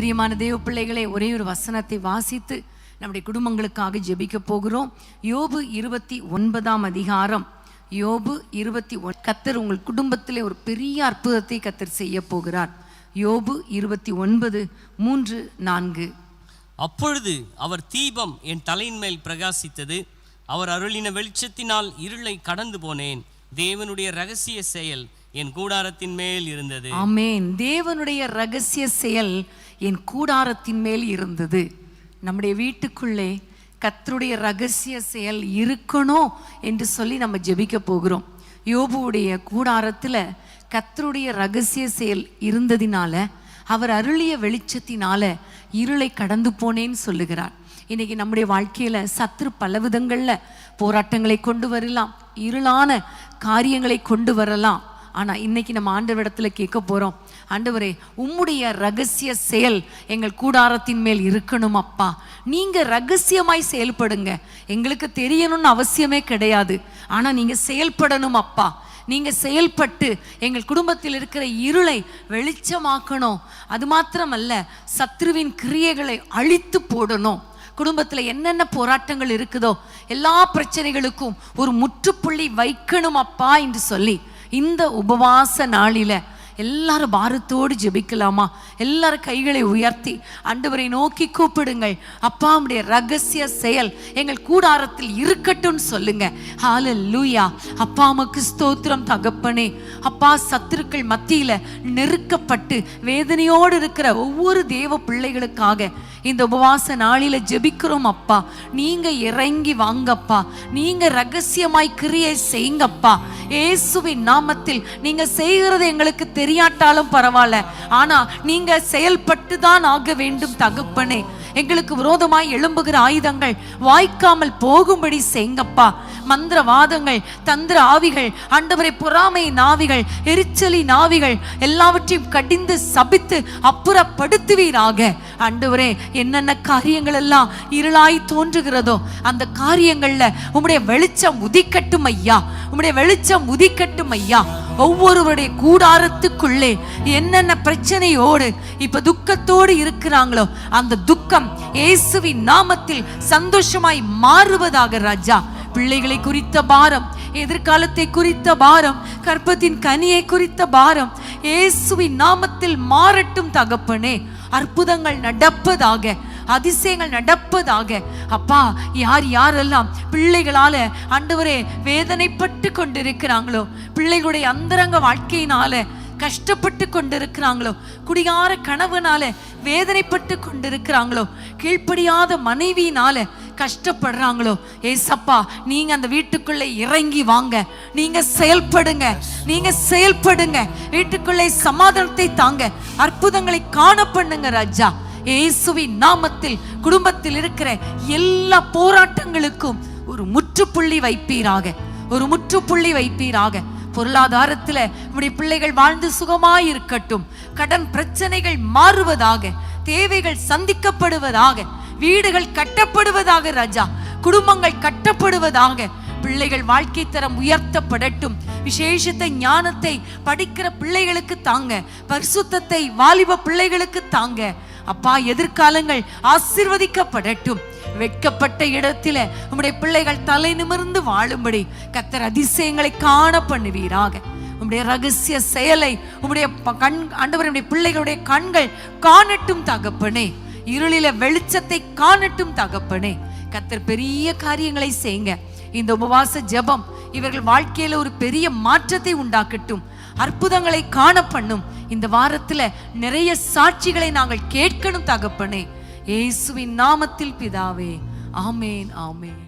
பிரியமான தேவ பிள்ளைகளை, ஒரே ஒரு வசனத்தை வாசித்து நம்முடைய குடும்பங்களுக்காக ஜெபிக்க போகிறோம். யோபு 29 அதிகாரம். யோபு 21. கர்த்தர் உங்கள் குடும்பத்திலே ஒரு பெரிய அற்புதத்தை கர்த்தர் செய்ய போகிறார். யோபு 29:3-4. அப்பொழுது அவர் தீபம் என் தலையின் மேல் பிரகாசித்தது. அவர் அருளின வெளிச்சத்தினால் இருளை கடந்து போனேன். தேவனுடைய ரகசிய செயல் என் கூடாரத்தின் மேல் இருந்தது. ஆமென். தேவனுடைய ரகசிய செயல் என் கூடாரத்தின் மேல் இருந்தது. நம்முடைய வீட்டுக்குள்ளே கர்த்தருடைய ரகசிய செயல் இருக்கணும் என்று சொல்லி நம்ம ஜெபிக்க போகிறோம். யோபுவுடைய கூடாரத்தில் கர்த்தருடைய ரகசிய செயல் இருந்ததினால, அவர் அருளிய வெளிச்சத்தினால இருளை கடந்து போனேன்னு சொல்லுகிறார். இன்னைக்கு நம்முடைய வாழ்க்கையில சத்துரு பல விதங்கள்ல போராட்டங்களை கொண்டு வரலாம், இருளான காரியங்களை கொண்டு வரலாம். ஆனா இன்னைக்கு நம்ம ஆண்டவரிடத்துல கேட்க போறோம், ஆண்டவரே, உம்முடைய ரகசிய செயல் எங்கள் கூடாரத்தின் மேல் இருக்கணும் அப்பா. நீங்க ரகசியமாய் செயல்படுங்க. எங்களுக்கு தெரியணும்னு அவசியமே கிடையாது, ஆனா நீங்க செயல்படணும் அப்பா. நீங்க செயல்பட்டு எங்கள் குடும்பத்தில் இருக்கிற இருளை வெளிச்சமாக்கணும். அது மாத்திரமல்ல, சத்ருவின் கிரியைகளை அழித்து போடணும். குடும்பத்தில் என்னென்ன போராட்டங்கள் இருக்குதோ எல்லா பிரச்சனைகளுக்கும் ஒரு முற்றுப்புள்ளி வைக்கணும் அப்பா என்று சொல்லி இந்த உபவாச நாளில எல்லாரும் பாரத்தோடு ஜெபிக்கலாமா? எல்லாரும் கைகளை உயர்த்தி ஆண்டவரை நோக்கி கூப்பிடுங்கள். அப்பா, உம்முடைய ரகசிய செயல் எங்கள் கூடாரத்தில் இருக்கட்டும் சொல்லுங்க. ஹல்லேலூயா. அப்பா, உமக்கு ஸ்தோத்திரம் தகப்பனே. அப்பா, சத்துருக்கள் மத்தியில நெருக்கப்பட்டு வேதனையோடு இருக்கிற ஒவ்வொரு தேவ பிள்ளைகளுக்காக இந்த உபவாச நாளில ஜெபிக்கிறோம் அப்பா. நீங்க இறங்கி வாங்கப்பா. நீங்க ரகசியமாய் கிரியை செய்யுங்கப்பா. இயேசுவின் நாமத்தில் நீங்க செய்கிறது எங்களுக்கு தெரியாட்டாலும் பரவாயில்ல, ஆனா நீங்க செயல்பட்டு தான் ஆக வேண்டும் தகப்பனே. எங்களுக்கு விரோதமாய் எழும்புகிற ஆயுதங்கள் வாய்க்காமல் போகும்படி செய்யுங்கப்பா. மந்திரவாதங்கள், தந்திர ஆவிகள், ஆண்டவரை பொறாமையின் ஆவிகள், எரிச்சலின் ஆவிகள் எல்லாவற்றையும் கடிந்து சபித்து அப்புறப்படுத்துவீராக. ஆண்டவரே, என்னென்ன காரியங்கள் எல்லாம் இருளாய் தோன்றுகிறதோ அந்த காரியங்கள்ல உம்முடைய வெளிச்சம் உதிக்கட்டும் ஐயா. உம்முடைய வெளிச்சம் உதிக்கட்டும் ஐயா. ஒவ்வொருவருடைய கூடாரத்துக்குள்ளே என்னென்ன பிரச்சனையோடு இப்ப துக்கத்தோடு இருக்கிறாங்களோ அந்த துக்கம் இயேசுவின் நாமத்தில் சந்தோஷமாய் மாறுவதாக ராஜா. பிள்ளைகளை குறித்த பாரம், எதிர்காலத்தை குறித்த பாரம், கற்பத்தின் கனியை குறித்த பாரம் இயேசுவின் நாமத்தில் மாறட்டும் தகப்பனே. அற்புதங்கள் நடப்பதாக, அதிசயங்கள் நடப்பதாக. அப்பா, யார் யாரெல்லாம் பிள்ளைகளால ஆண்டவரே வேதனைப்பட்டு கொண்டிருக்கிறாங்களோ, பிள்ளைகளுடைய அந்தரங்க வாழ்க்கையினால கஷ்டப்பட்டு கொண்டிருக்கிறாங்களோ, குடிகார கணவனால வேதனைப்பட்டு கொண்டிருக்கிறாங்களோ, கீழ்ப்படியாத மனைவியினால கஷ்டப்படுறாங்களோ, ஏசப்பா, நீங்க அந்த வீட்டுக்குள்ள இறங்கி வாங்க. நீங்க செயல்படுங்க. நீங்க செயல்படுங்க. வீட்டுக்குள்ளே சமாதானத்தை தாங்க. அற்புதங்களை காண பண்ணுங்க ராஜா. இயேசுவின் நாமத்தில் குடும்பத்தில் இருக்கிற எல்லா போராட்டங்களுக்கும் ஒரு முற்றுப்புள்ளி வைப்பீராக. ஒரு முற்றுப்புள்ளி வைப்பீராக. பொருளாதாரத்துல நம்முடைய பிள்ளைகள் வாழ்ந்து சுகமாய் இருக்கட்டும். கடன் பிரச்சனைகள் மாறுவதாக. தேவைகள் சந்திக்கப்படுவதாக. வீடுகள் கட்டப்படுவதாக ராஜா. குடும்பங்கள் கட்டப்படுவதாக. பிள்ளைகள் வாழ்க்கை தரம் உயர்த்தப்படட்டும். விசேஷத்த ஞானத்தை படிக்கிற பிள்ளைகளுக்கு தாங்க. பரிசுத்தத்தை வாலிப பிள்ளைகளுக்கு தாங்க அப்பா. எதிர்காலங்கள் ஆசீர்வதிக்கப்படட்டும். வெட்கப்பட்ட இடத்தில உம்முடைய பிள்ளைகள் தலை நிமிர்ந்து வாழும்படி கர்த்தர் அதிசயங்களை காண பண்ணுவீராக. உம்முடைய ரகசிய செயலை உம்முடைய ஆண்டவருடைய பிள்ளைகளுடைய கண்கள் காணட்டும் தகப்பனே. இருளில வெளிச்சத்தை காணட்டும் தகப்பனே. கர்த்தர் பெரிய காரியங்களை செய்யுங்க. இந்த உபவாச ஜெபம் இவர்கள் வாழ்க்கையில ஒரு பெரிய மாற்றத்தை உண்டாக்கட்டும். அற்புதங்களை காண பண்ணும். இந்த வாரத்துல நிறைய சாட்சிகளை நாங்கள் கேட்கணும் தகப்பனே. இயேசுவின் நாமத்தில் பிதாவே, ஆமேன், ஆமேன்.